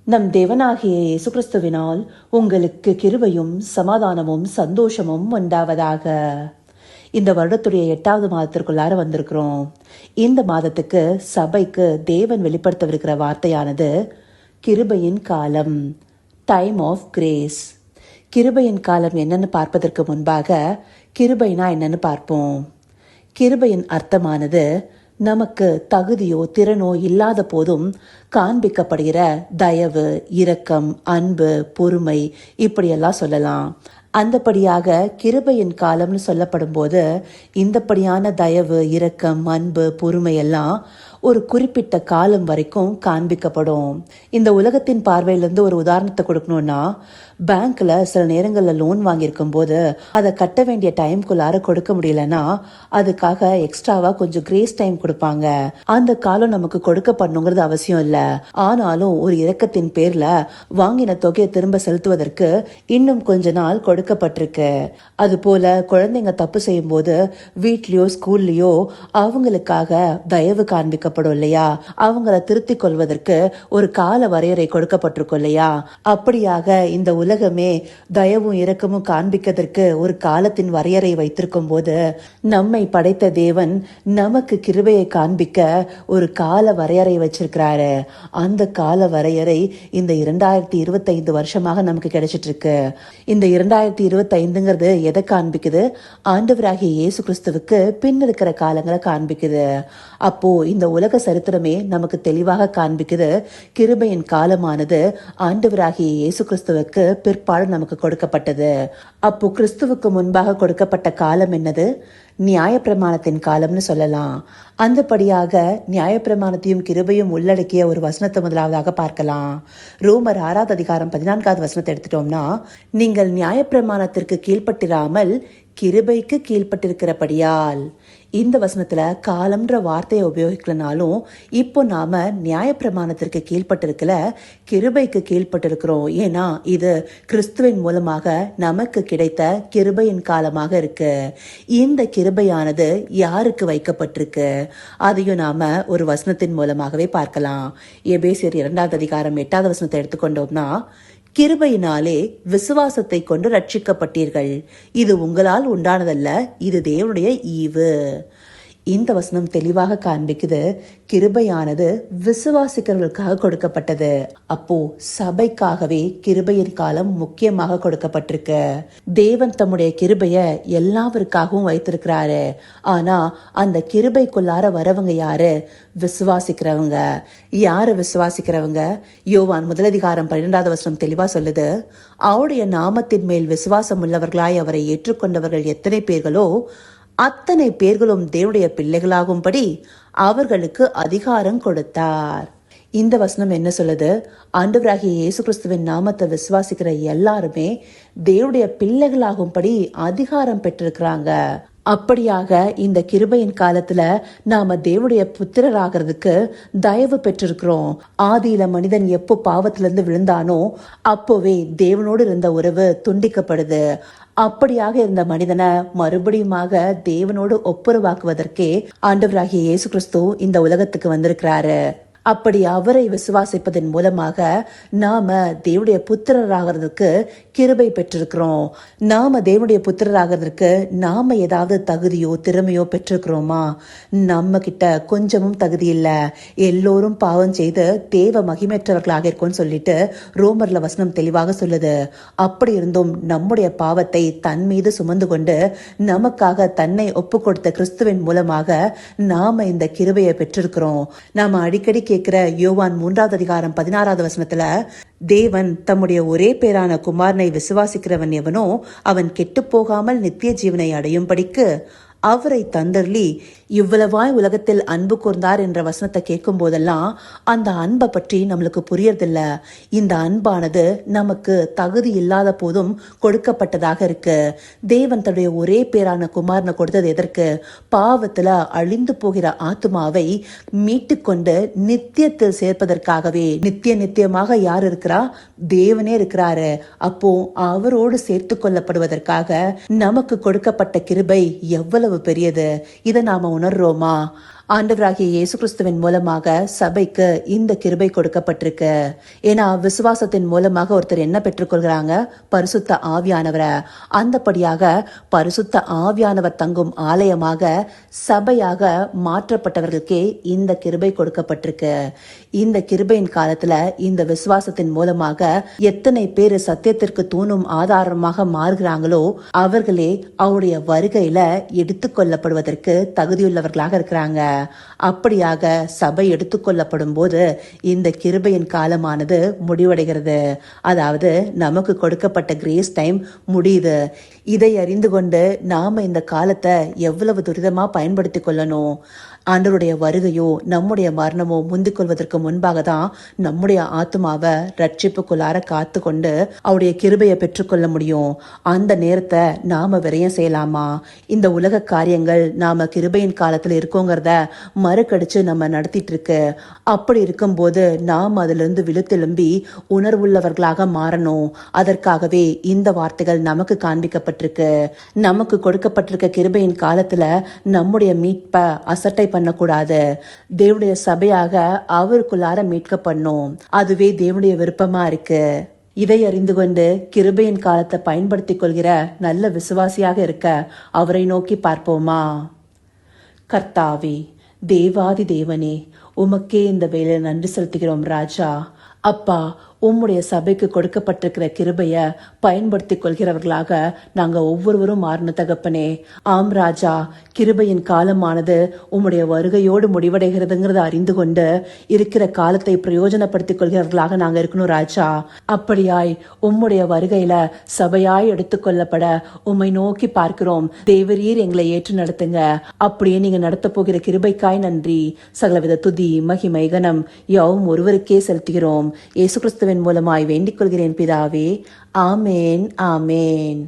நம் தேவனாகிய இயேசு கிறிஸ்துவினால் உங்களுக்கு கிருபையும் சமாதானமும் சந்தோஷமும் உண்டாவதாக. இந்த வருடத்துடைய 8வது மாதத்திற்குள்ளார வந்திருக்கிறோம். இந்த மாதத்துக்கு சபைக்கு தேவன் வெளிப்படுத்தவிருக்கிற வார்த்தையானது கிருபையின் காலம், டைம் ஆஃப் கிரேஸ். கிருபையின் காலம் என்னன்னு பார்ப்பதற்கு முன்பாக கிருபைனா என்னன்னு பார்ப்போம். கிருபையின் அர்த்தமானது நமக்கு தகுதியோ திறனோ இல்லாத போதும் காண்பிக்கப்படுகிற தயவு, இரக்கம், அன்பு, பொறுமை, இப்படியெல்லாம் சொல்லலாம். அந்தபடியாக கிருபையின் காலம்னு சொல்லப்படும் போது இந்தப்படியான தயவு, இரக்கம், அன்பு, பொறுமை எல்லாம் ஒரு குறிப்பிட்ட காலம் வரைக்கும் காண்பிக்கப்படும். இந்த உலகத்தின் பார்வையிலிருந்து ஒரு உதாரணத்தை கொடுக்கணும்னா, பேங்க்ல சில நேரங்களில் லோன் வாங்கியிருக்கும் போது அதை கட்ட வேண்டிய டைம்குள்ளார கொடுக்க முடியலன்னா அதுக்காக எக்ஸ்ட்ராவா கொஞ்சம் கிரேஸ் டைம் கொடுப்பாங்க. அந்த காலம் நமக்கு கொடுக்கப்படணுங்கிறது அவசியம் இல்ல. ஆனாலும் ஒரு இரக்கத்தின் பேர்ல வாங்கின தொகையை திரும்ப செலுத்துவதற்கு இன்னும் கொஞ்ச நாள் கொடுக்கப்பட்டிருக்கு. அது போல குழந்தைங்க தப்பு செய்யும் போது வீட்லயோ ஸ்கூல்லயோ அவங்களுக்காக தயவு காண்பிக்கப்படும் இல்லையா, அவங்கள திருத்திக் கொள்வதற்கு ஒரு கால வரையறை கொடுக்கப்பட்டிருக்கும் இல்லையா. அப்படியாக இந்த உலகமே தயவும் இரக்கமும் காண்பிக்கிறதற்கு ஒரு காலத்தின் வரையறை வைத்திருக்கும் போது நம்மை படைத்த தேவன் நமக்கு கிருபையை காண்பிக்க ஒரு கால வரையறை வச்சிருக்கிறாரு. அந்த கால வரையறை இந்த 2025 வருஷமாக நமக்கு கிடைச்சிட்டு இருக்கு. இந்த 2025ங்கிறது எதை காண்பிக்குது? ஆண்டவராகிய இயேசு கிறிஸ்துவுக்கு பின் இருக்கிற காலங்களை காண்பிக்குது. அப்போ இந்த உலக சரித்திரமே நமக்கு தெளிவாக காண்பிக்குது கிருபையின் காலமானது ஆண்டவராகிய இயேசு கிறிஸ்துவுக்கு பிற்பாடு நமக்கு கொடுக்கப்பட்டது. அப்போ கிறிஸ்துவுக்கு முன்பாக கொடுக்கப்பட்ட காலம் என்னது? நியாயப்பிரமாணத்தின் காலம்னு சொல்லலாம். அந்தபடியாக நியாயப்பிரமாணத்தையும் கிருபையும் உள்ளடக்கிய ஒரு வசனத்தை முதலாவதாக பார்க்கலாம். ரோமர் 6வது அதிகாரம் 14வது வசனத்தை எடுத்துட்டோம்னா, நீங்கள் நியாயப்பிரமாணத்திற்கு கீழ்ப்பட்டிராமல் கிருபைக்கு கீழ்ப்பட்டிருக்கிறபடியால். இந்த வசனத்துல காலம்ன்ற வார்த்தையை உபயோகிக்கலனாலும் இப்போ நாம நியாயப்பிரமாணத்திற்கு கீழ்ப்பட்டிருக்கல, கிருபைக்கு கீழ்ப்பட்டிருக்கிறோம். ஏன்னா இது கிறிஸ்துவின் மூலமாக நமக்கு கிடைத்த கிருபையின் காலமாக இருக்கு. இந்த கிருபையானது யாருக்கு வைக்கப்பட்டிருக்கு அதையும் நாம ஒரு வசனத்தின் மூலமாகவே பார்க்கலாம். எபேசியர் 2வது அதிகாரம் 8வது வசனத்தை எடுத்துக்கொண்டோம்னா, கிருபையினாலே விசுவாசத்தை கொண்டு ரட்சிக்கப்பட்டீர்கள், இது உங்களால் உண்டானதல்ல, இது தேவனுடைய ஈவு. இந்த வசனம் தெளிவாக காண்பிக்குது கிருபையானது விசுவாசிக்கிறவர்களுக்காக கொடுக்கப்பட்டது. அப்போ சபைக்காகவே கிருபையின் காலம் முக்கியமாக கொடுக்கப்பட்டிருக்கு. தேவன் தம்முடைய கிருபைய எல்லாருக்காகவும் வைத்திருக்கிறாரு. ஆனா அந்த கிருபைக்குள்ளார வரவங்க யாரு? விசுவாசிக்கிறவங்க. யாரு விசுவாசிக்கிறவங்க? யோவான் 1 அதிகாரம் 12வது வசனம் தெளிவா சொல்லுது, அவருடைய நாமத்தின் மேல் விசுவாசம் உள்ளவர்களாய் அவரை ஏற்றுக்கொண்டவர்கள் எத்தனை பேர்களோ அத்தனை பேர்களும் தேவனுடைய பிள்ளைகளாகும்படி அவர்களுக்கு அதிகாரம் கொடுத்தார். இந்த வசனம் என்ன சொல்லுது? ஆண்டவராகிய இயேசு கிறிஸ்துவின் நாமத்தை விசுவாசிக்கிற எல்லாருமே தேவனுடைய பிள்ளைகளாகும்படி அதிகாரம் பெற்றிருக்கிறாங்க. அப்படியாக இந்த கிருபையின் காலத்துல நாம தேவனுடைய புத்திரராகிறதுக்கு தயவு பெற்றிருக்கிறோம். ஆதியில மனிதன் எப்போ பாவத்திலிருந்து விழுந்தானோ அப்போவே தேவனோடு இருந்த உறவு துண்டிக்கப்படுது. அப்படியாக இருந்த மனிதனை மறுபடியுமாக தேவனோடு ஒப்புரவாக்குவதற்கே ஆண்டவராகிய இயேசு கிறிஸ்து இந்த உலகத்துக்கு வந்திருக்கிறாரு. அப்படி அவரை விசுவாசிப்பதன் மூலமாக நாம தேவனுடைய புத்திரராகிறதுக்கு கிருபை பெற்றிருக்கிறோம். நாம தேவனுடைய புத்திரராகிறதுக்கு நாம ஏதாவது தகுதியோ திறமையோ பெற்றிருக்கிறோமா? நம்ம கிட்ட கொஞ்சமும் தகுதி இல்ல. எல்லோரும் பாவம் செய்து தேவ மகிமையற்றவர்களாக இருக்கும்னு சொல்லிட்டு ரோமர்ல வசனம் தெளிவாக சொல்லுது. அப்படி இருந்தும் நம்முடைய பாவத்தை தன் மீது சுமந்து கொண்டு நமக்காக தன்னை ஒப்பு கொடுத்த கிறிஸ்துவின் மூலமாக நாம இந்த கிருபையை பெற்றிருக்கிறோம். நாம அடிக்கடி கேட்கிற யோவான் 3வது அதிகாரம் 16வது வசனத்துல, தேவன் தம்முடைய ஒரே பேரான குமாரனை விசுவாசிக்கிறவன் எவனோ அவன் கெட்டு போகாமல் நித்திய ஜீவனை அடையும்படிக்கு அவரை தந்தர்லி இவ்வளவாய் உலகத்தில் அன்பு கூர்ந்தார் என்ற வசனத்தை கேட்கும் போதெல்லாம் அந்த அன்பை பற்றி நம்மளுக்கு புரியறதில்ல. இந்த அன்பானது நமக்கு தகுதி இல்லாத போதும் கொடுக்கப்பட்டதாக இருக்கு. தேவன் தன்னுடைய ஒரே பேரான குமாரனை கொடுத்தது எதற்கு? பாவத்துல அழிந்து போகிற ஆத்மாவை மீட்டு கொண்டு நித்தியத்தில் சேர்ப்பதற்காகவே. நித்தியமாக யார் இருக்கிறா? தேவனே இருக்கிறாரு. அப்போ அவரோடு சேர்த்து கொள்ளப்படுவதற்காக நமக்கு கொடுக்கப்பட்ட கிருபை எவ்வளவு பெரியது! இதை நாம உணர்றோமா? ஆண்டவராகிய இயேசு கிறிஸ்துவின் மூலமாக சபைக்கு இந்த கிருபை கொடுக்கப்பட்டிருக்கு. ஏன்னா விசுவாசத்தின் மூலமாக ஒருத்தர் என்ன பெற்றுக்கொள்கிறாங்க? பரிசுத்த ஆவியானவரை. அந்தபடியாக பரிசுத்த ஆவியானவர் தங்கும் ஆலயமாக சபையாக மாற்றப்பட்டவர்களுக்கே இந்த கிருபை கொடுக்கப்பட்டிருக்கு. இந்த கிருபையின் காலத்துல இந்த விசுவாசத்தின் மூலமாக எத்தனை பேர் சத்தியத்திற்கு தூணும் ஆதாரமாக மாறுகிறாங்களோ அவர்களே அவருடைய வருகையில எடுத்துக்கொள்ளப்படுவதற்கு தகுதியுள்ளவர்களாக இருக்கிறாங்க. அப்படியாக சபை எடுத்துக்கொள்ளப்படும் போது இந்த கிருபையின் காலமானது முடிவடைகிறது. அதாவது நமக்கு கொடுக்கப்பட்ட கிரேஸ் டைம் முடியுது. இதை அறிந்து கொண்டு நாம இந்த காலத்தை எவ்வளவு துரிதமா பயன்படுத்தி கொள்ளணும். ஆண்டவருடைய வருகையோ நம்முடைய மரணமோ முந்திக் கொள்வதற்கு முன்பாக தான் நம்முடைய ஆத்மாவை ரட்சிப்புக்குள்ளார காத்து கொண்டு அவருடைய கிருபையை பெற்றுக்கொள்ள முடியும். அந்த நேரத்தை நாம விரயம் செய்யலாமா? இந்த உலக காரியங்கள் நாம கிருபையின் காலத்துல இருக்கோங்கிறத மறுக்கடிச்சு நம்ம நடத்திட்டு இருக்கு. அப்படி இருக்கும்போது நாம் அதுல இருந்து விழுத்தெலும்பி உணர்வுள்ளவர்களாக மாறணும். அதற்காகவே இந்த வார்த்தைகள் நமக்கு காண்பிக்கப்பட்டிருக்கு. நமக்கு கொடுக்கப்பட்டிருக்க கிருபையின் காலத்துல நம்முடைய மீட்பை அசட்டை பண்ணக்கூடாது. தேவனுடைய சபையாக அவருக்குள்ளார மீட்கப்படணும். அதுவே தேவனுடைய விருப்பமா இருக்கு. இதை அறிந்து கொண்டு கிருபையின் காலத்தை பயன்படுத்திக் கொள்கிற நல்ல விசுவாசியாக இருக்க அவரை நோக்கி பார்ப்போமா? கர்த்தாவே, தேவாதி தேவனே, உமக்கே இந்த வேலை நன்றி செலுத்துகிறோம் ராஜா. அப்பா, உம்முடைய சபைக்கு கொடுக்கப்பட்டிருக்கிற கிருபைய பயன்படுத்தி கொள்கிறவர்களாக நாங்க ஒவ்வொருவரும் மாறின தகப்பனே. ஆம் ராஜா, கிருபையின் காலமானது உம்முடைய வருகையோடு முடிவடைகிறதுங்கிறத அறிந்து கொண்டு இருக்கிற காலத்தை பிரயோஜனப்படுத்திக் கொள்கிறவர்களாக நாங்க இருக்கணும் ராஜா. அப்படியாய் உம்முடைய வருகையில சபையாய் எடுத்துக்கொள்ளப்பட உம்மை நோக்கி பார்க்கிறோம். தேவரீர் எங்களை ஏற்று நடத்துங்க. அப்படியே நீங்க நடத்த போகிற கிருபைக்காய் நன்றி. சகலவித துதி மகிமை கனம் யாவும் ஒருவருக்கே செலுத்துகிறோம். இயேசு கிறிஸ்துவின் மூலமாய் வேண்டிக் கொள்கிறேன் பிதாவே. ஆமேன், ஆமேன்.